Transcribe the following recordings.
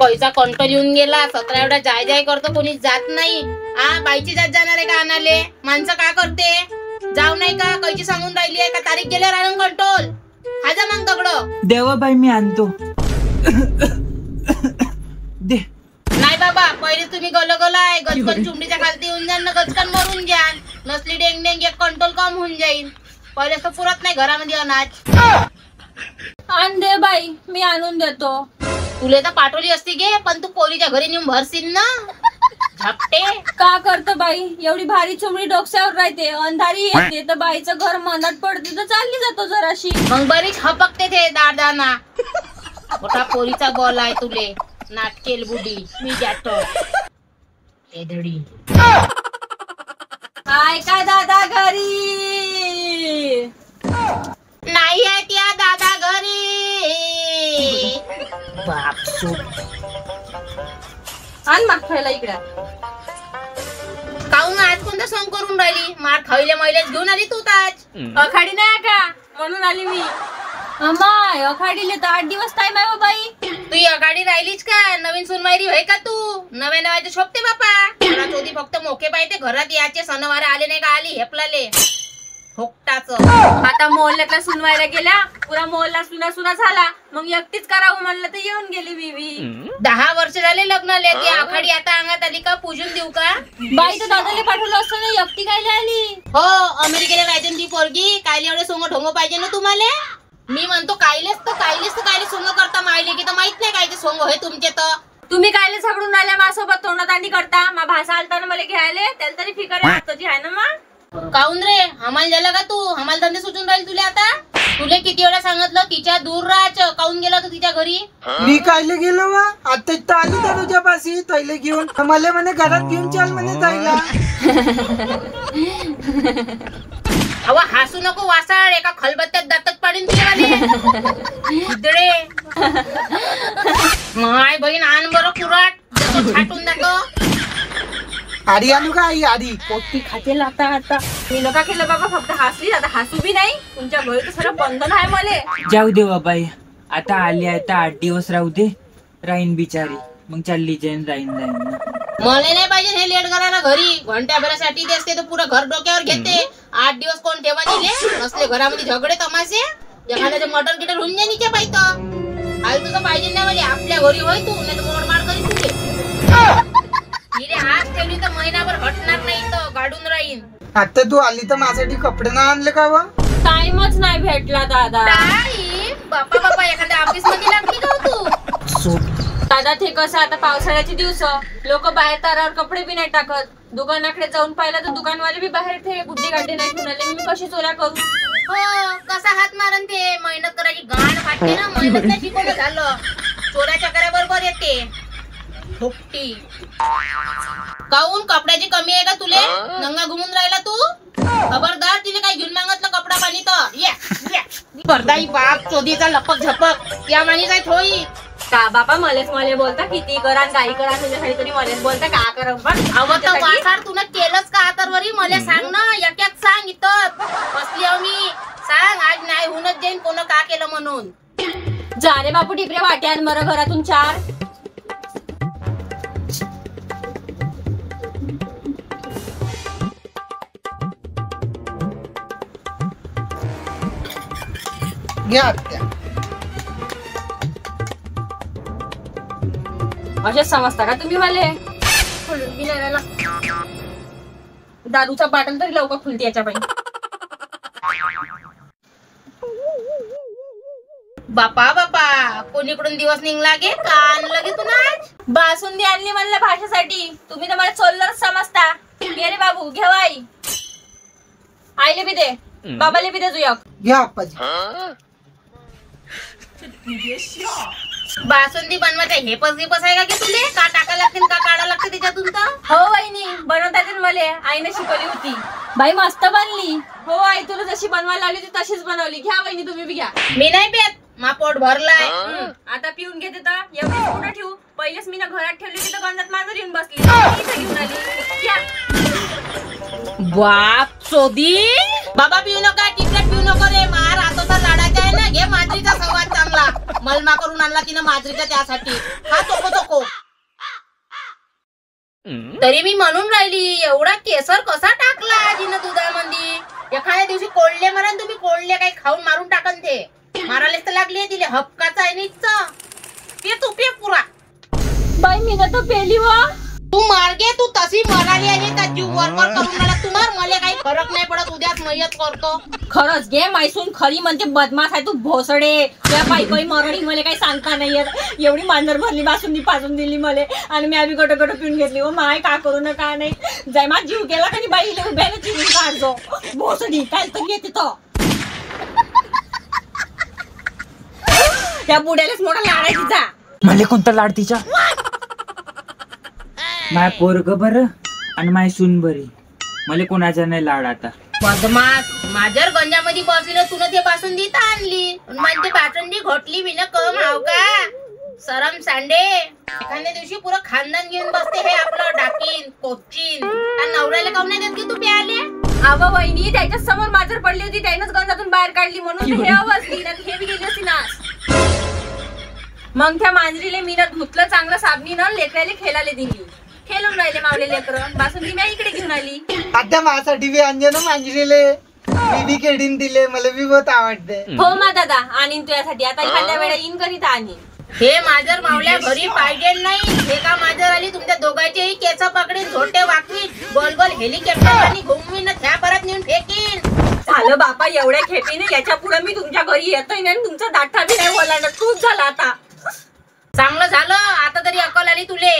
पैसा कंट्रोल येऊन गेला. 17 एवढा जाय जाय करतो, कोणी जात नाही. बाईची जात जाणार आहे का आणाले? माणसं काय करते? जाऊ नाही का? कैची सांगून राहिली आहे का? तारीख गेल्यावर आणून कंट्रोल. हाजा मग दगड देवा बाई मी आणतो. दे नाही बाबा, पहिले तुम्ही गलगलाय गचकन चुंबडीच्या खालती येऊन जाल ना, गचकन मरून जाल. नसली डेंग डेंग एक कंट्रोल कम होऊन जाईल. पहिले तर पुरत नाही घरामध्ये अनाज. आण दे बाई, मी आणून देतो. तुले तर पाठवली असती गे, पण तू पोरीच्या घरी नेऊन भरशील ना. झपटे का करतो बाई? एवढी भारी चुमडी डोक्यावर राहते, अंधारी येते तर बाईचं घर मनात पडते तर चालली जातो जराशी. मग बरीच हपकते ते दादाना. मोठा पोरीचा बॉल आहे तुले. नाटकेल बुडी मी जातो. एधडी हाय काय दादा घरी नाही आहे त्या दादा घरी. बापसू आण माग खायला इकडे. काऊन आज कोणता सॉंग करून राहिली? मार खायले महिलेच घेऊन आली तू ताज. अखाडी नाही का म्हणून आली मी. अमाय अखाडीले तर 8 दिवस टाइम आहे बाई. तू अगाडी राहिलीच का? नवीन सुनवायरी होय का तू? नव्या नव्याचे शोभते बापा. चोदी फक्त मोके पाहिजे घरात याचे. सणवार आले नाही का? आली हेपलाले फोकटाच. आता मोहल्ल्यातल्या सुनवायला गेल्या, पुरा मोहल्ला सुना सुना झाला. मग एकटीच करावं म्हणलं तर येऊन गेली बीवी. 10 वर्ष झाले लग्नाले. ती आखाडी आता अंगात आली का? पूजून देऊ का? बाई तर दादाले पाठवलं असतं ना, एकटी कायला आली? हो, अमेरिकेला राहायचं ती पोरगी. कायले एवढे सोंग ढोंग पाहिजे ना तुम्हाला? मी म्हणतो कायलेच कायले सोंग करता मायले की तर माहित नाही कायचे सोंग होय तुमचे. तर तुम्ही कायले झगडून राहिल्या माझ्यासोबत? तोंडातांडी करता. मा भाषा आलता ना मला घ्यायला, त्याला तरी फिकर आहे ना. मग काऊन रे? हमाल झालं का तू? हमाल धंदे सुचून राहील तुला आता. तुले किती वेळा सांगितलं तिच्या दूर राहायचं. काऊन गेला तू तिच्या घरी? मी कायले गेलो वा? आता तर आली तर तुझ्या पाशी तैले घेऊन. मला म्हणे घरात घेऊन चाल म्हणे ताईला. अवा हसू नको वासाळ. एका खलबत्त्यात दातच पाडीन तुझे. माय बहीण आण बरं कुराट. छाटून दाखव. आडी आणू का आई? आडी पोटी खाते आता. आता मी नका केलं बाबा, फक्त हसली. आता हसू बी नाही. तुमच्या घरी तर सगळं बंधन आहे मले. जाऊ दे बाई, आता आली आता 8 दिवस राहू दे. राहीन बिचारी, मग चालली जाईन राहीन. मला नाही पाहिजे हे लेट करायला घरी. घंट्याभरासाठी ते असते तर पुरं घर डोक्यावर घेते. 8 दिवस कोण ठेवा दिले? नसले घरामध्ये झगडे तमाशे. एखाद्याचे मटन किटर होऊन जाईन इथे पाहिजे. आई तुझं पाहिजे नाही म्हणजे आपल्या घरी होय तू, नाही तर मोडमाड करीन तुझे. हिरे हात ठेवली तर महिनाभर हटणार नाही तर गाडून राहीन. आता तू आली तर माझ्यासाठी कपडे ना आणले का वा? टाइमच नाही भेटला दादा. बापा बापा, एखाद्या ऑफिस मध्ये लागली का तू? दादा ते कसं, आता पावसाळ्याचे दिवस, लोक बाहेर तारावर कपडे बी नाही टाकत. दुकानाकडे जाऊन पाहिलं तर दुकानवाले बी बाहेर ते गुड्डे गाड्डे नाही ठेवून आले. मी कशी चोऱ्या करू? हो, कसा हात मारन ते? मेहनत करायची गाण फाटते ना. मेहनत नाही शिकवलं झालं. चोऱ्या चकऱ्या बरोबर येते. फुकटी काऊन? कपड्याची कमी आहे का तुले? नंगा घुमून राहिला तू? खबरदार, तिने काय घेऊन मागतलं कपडा पाणी तर परदाई बाप चोदीचा लपक झपक या माणी काय थोई का बापा? मले बोलता किती करा काही करा, तुझ्यासाठी तरी मलेच बोलता का करा? वासार तुला केलंच का आतरवरी? मला सांग ना, एक सांग. इथं बसली आहो मी. सांग, आज नाही होऊनच जाईन कोण का केलं म्हणून. जा रे बापू टिपरे, वाट्यान मर घरातून 4. घ्या. असेच समजता का तुम्ही मला? दारूचा बाटल तरी लवकर खुलते याच्या बाई. बापा बापा, कोणीकडून दिवस निघला गे? का आणलं गे तुला आज? बासुंदी आणली म्हणलं भाषेसाठी. तुम्ही तर मला चोल्लरच समजता. घे रे बाबू, घेऊ आई. आईले बी दे, बाबाले बी दे तुझ्या. घ्या आप्पाजी. बासुंदी बनवायचा हे पस आहे का की तुले? का टाका लागते का काढा लागते त्याच्यातून? तर हो वहिनी, बनवता येते मला. आईने शिकवली होती. बाई मस्त बनली. हो आई, तुला जशी बनवायला लावली होती तशीच बनवली. घ्या वहिनी, तुम्ही बी घ्या. मी नाही पेत, मा पोट भरलाय. आता पिऊन घेते तर एवढी कुठं ठेवू? पहिलेच मी ना घरात ठेवली होती तर गंधात माझं येऊन बसली. घेऊन आली. घ्या. बाप चोदी. बाबा पिऊ नका, टिकट पिऊ नको रे. मार आतोचा लाडाचा आहे ना. घे माजरीचा संवाद चांगला. मलमा करून आणला तिनं माजरीचा त्यासाठी. हा चोको चोको. तरी मी म्हणून राहिली, एवढा केसर कसा टाकला आजीनं दुधामध्ये? एखाद्या दिवशी कोल्हे मारा तुम्ही, कोल्हे काही खाऊन मारून टाकन ते. मारायलाच तर लागली तिले हपकाचा आहे नीचा. ते तू पे पुरा. बाई मी ना तर पेली वा. तू मार्गे तू तशी मराली आहे का जीव वरवर करून मला तुम्हाला मला काही फरक नाही पडत. उद्याच मयत करतो. खरंच घे मैसून खरी म्हणते बदमाश आहे तू भोसडे. त्या पायी पायी मरणी मला काही सांगता नाही येत. एवढी मांजर भरली बासुंदी पाजून दिली मला आणि मी आम्ही गट गट पिऊन घेतली. व माय का करू ना का नाही. जाय माझा जीव गेला का बाई उभ्याला चिरून काढतो भोसडी. काय तर येते तो त्या बुड्यालाच मोठा लाडायची जा. मला कोणता लाड तिच्या? माय पोरग बर आणि माय सून बरी. मला कोणाचा नाही लाड आता. बदमाश माझ्या गंजामध्ये बसलेलं तुला ते बासुंदी तर आणली. मग ते बासुंदी घोटली मी ना कम हाव का? सरम सांडे. एखाद्या दिवशी पुरं खानदान घेऊन बसते हे आपलं डाकीन कोचिन. नवऱ्याला काऊन नाही देत की तू प्याले? अव वहिनी त्याच्याच समोर मांजर पडली होती, त्यानंच गंजातून बाहेर काढली म्हणून हे आवाजली ना. हे बी गेली असती ना. मग त्या मांजरीले मी ना धुतलं चांगलं साबणीनं, लेकराले खेळायला दिली. खेळून राहिले मावले लेकरं. बासुंदी मी इकडे घेऊन आली. आता माझ्यासाठी बी आणले ना मांजरीले. मी बी खेळीन दिले, मला बी बहुत आवडते. हो मा दादा आणीन तुझ्यासाठी. आता एखाद्या वेळा इन करीत आणीन. हे मांजर मावल्या घरी पाहिजे नाही. हे का मांजर आली तुमच्या दोघांचेही केस पकडीन, झोटे वाकवीन, गोल गोल हेलिकॉप्टर आणि घुमवीन, त्या परत नेऊन फेकीन. झालं बापा एवढ्या खेपीने. याच्या पुढे मी तुमच्या घरी येतोय नाही. तुमचा दाठा बी नाही बोलायला. खूप झाला आता. चांगलं झालं आता तरी अक्कल आली तुले.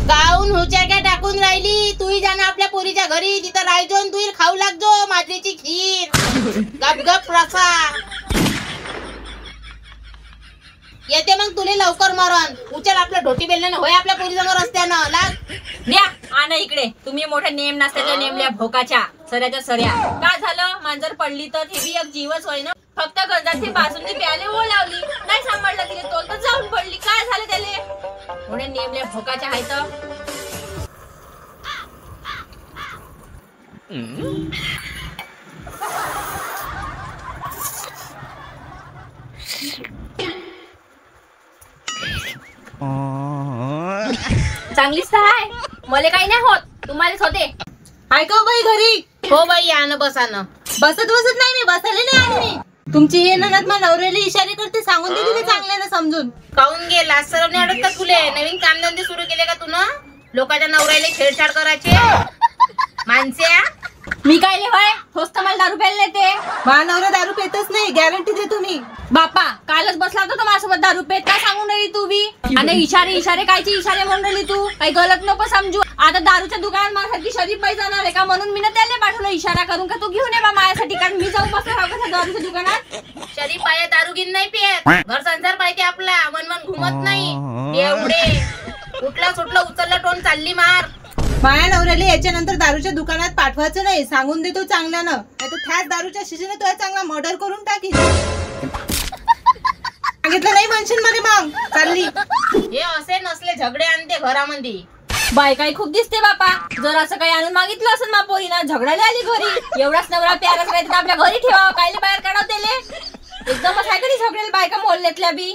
गाऊन हुच्या काय टाकून राहिली? तूही जाणं आपल्या पोरीच्या घरी. तिथं राहायचो तू खाऊ लागजो माजरीची खीर. गप गप रसा येते मग तुले लवकर मरण. उचल आपलं ढोटी बेलण्यानं होय आपल्या पोरीसमोर रस्त्यानं लाग. द्या आणा इकडे. तुम्ही मोठ्या नेम नसल्याच्या नेमल्या भोकाच्या सऱ्याच्या सऱ्या. काय झालं मांजर पडली तर हे बी एक जीवच होय ना. फक्त गंजाची बासुंदी प्याले ओ लावली नाही सांभाळलं तिने. तोल तर जाऊन पडली. काय झालं त्याले? मोठ्या नेमल्या भोकाच्या आहेत. चांगलीच तर आहे. मला काही नाही होत, तुम्हालाच होते. ऐका बाई घरी. हो बाई या ना बसा ना. बसत नाही मी. बसायला नाही आली मी. तुमची हे ननद मा नवऱ्याला इशारे करते. सांगून दे तिथे चांगल्यानं समजून. काऊन गेला सरम नाही अडत का तुले? नवीन कामधंदे सुरू केले का तू ना? लोकांच्या नवऱ्याला छेडछाड करायचे माणस्या. मी काय लिहाय होस्त मला दारू प्यायला नेते. मा नवरा दारू पेतच नाही, गॅरंटी देतो मी. बापा कालच बसला होता तो माझ्यासोबत दारू पेत. काय सांगून राहिली तू बी? आणि इशारे कायचे इशारे म्हणून राहिली तू? काही गलत नको समजू. आता दारूच्या दुकानात माझ्यासाठी शरीफ बाई जाणार आहे का म्हणून मी ना त्याला पाठवलं इशारा करून का तू घेऊन ये बा माझ्यासाठी. कारण मी जाऊन बसणार आहो का दारूच्या दुकानात. शरीफ पाया दारू घेऊन नाही पियत. घर संसार पाहिजे आपला. मन घुमत नाही. एवढे उठला सुटलं उचललं टोन चालली मार. माया नवऱ्याला याच्यानंतर दारूच्या दुकानात पाठवायचं नाही. सांगून देतो चांगल्यानं. नाही तर त्याच दारूच्या शिशीने तुला चांगला मर्डर करून टाकी. सांगितलं नाही म्हणशील मध्ये मग चालली. हे असे नसले झगडे आणते घरामध्ये. बाय काही खूप दिसते बापा. जर असं काही आणून मागितलं असेल मा पोरीना झगडायला आली घरी. एवढाच नवरा प्याराच राहते आपल्या घरी ठेवा. कायले बाहेर काढवतेले. एकदमच आहे कधी झगडेल बायका मोहल्ल्यातल्या बी.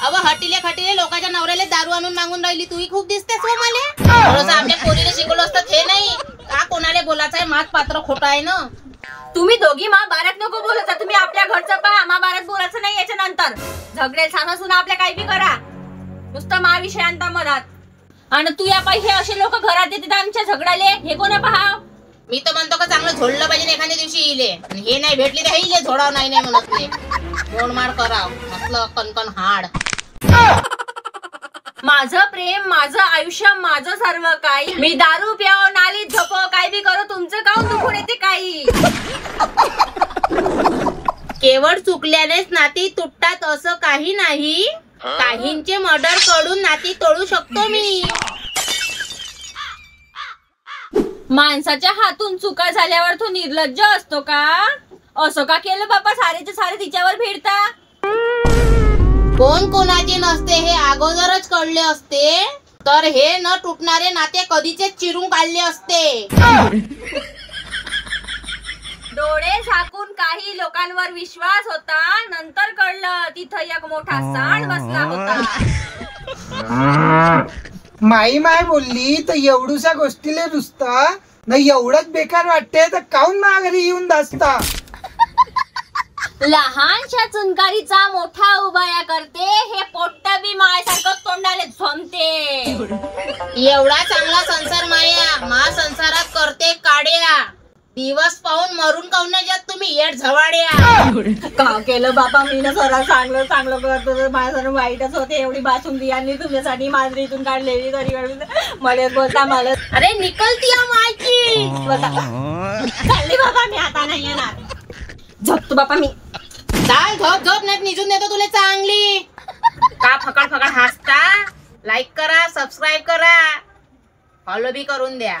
अव हटिले लोकांच्या नवऱ्याला दारू आणून मागून राहिली. तूही खूप दिसतेस हो मला. थोडंसं आपल्या पोरीला शिकवलं असतं हे नाही का कोणाला बोलायचं आहे. मात पात्र खोटं आहे ना. तुम्ही दोघी मा बारात नको बोलत. तुम्ही आपल्या घरचं पहा. मा बारात बोलायचं नाही याच्या नंतर. झगडे सांगून आपल्या काही बी करा. नुसतं मा विषय आणता मधात. आणि तू या पाहिजे असे लोक घरात येतात आमच्या झगडाले. हे कोण पहा? मी तर म्हणतो का चांगलं झोडलं पाहिजे एखाद्या दिवशी इले. हे नाही भेटली तर इले झोडाव नाही म्हणत नाही. मोडमाड कराव म्हटलं कणकण हाड. माझं प्रेम माझं आयुष्य माझं सर्व काही. मी दारू प्याव नालीत झोपव काय बी करो. तुमचं काऊन दुखून येते काही? केवळ चुकल्यानेच नाती तुटतात असं काही नाही. काहींचे मर्डर कडून नाती तोडू शकतो मी. माणसाच्या हातून चुका झाल्यावर तो निर्लज्ज असतो का? असं का केलं बाबा? सारेचे सारे तिच्यावर भिडता. कोण कोणाचे नसते हे अगोदरच कळले असते तर हे न तुटणारे नाते कधीचे चिरून काढले असते. डोळे झाकून काही लोकांवर विश्वास होता, नंतर कळलं तिथं एक मोठा सांड बसला होता. माई माय बोलली तर एवढूसा गोष्टीले रुसता न, एवढंच बेकार वाटते तर काऊन माघारी येऊन दासता. लहानशा चुनकारीचा मोठा उभाया करते, हे पोट्ट बी मायासारखं तोंडाले झोमते. एवढा चांगला संसार माया मा संसारात करते काड्या. दिवस पाहून मरून काऊन नाही जात तुम्ही येड झवाड्या. का केलं बापा, मी ना सरा चांगलं चांगलं करतो तर माझ्यासाठी वाईटच होते. एवढी बासुंदी आणि तुमच्यासाठी मांजरीतून काढलेली तरी मला बोलता मला. अरे निकलती मायची. चालली बाबा, मी आता नाही येणार. झोपतो बापा मी. चाल झोप झोप, नाही निजून देतो तुला चांगली. का फकड फकड हसता. लाईक करा, सबस्क्राईब करा, फॉलो बी करून द्या.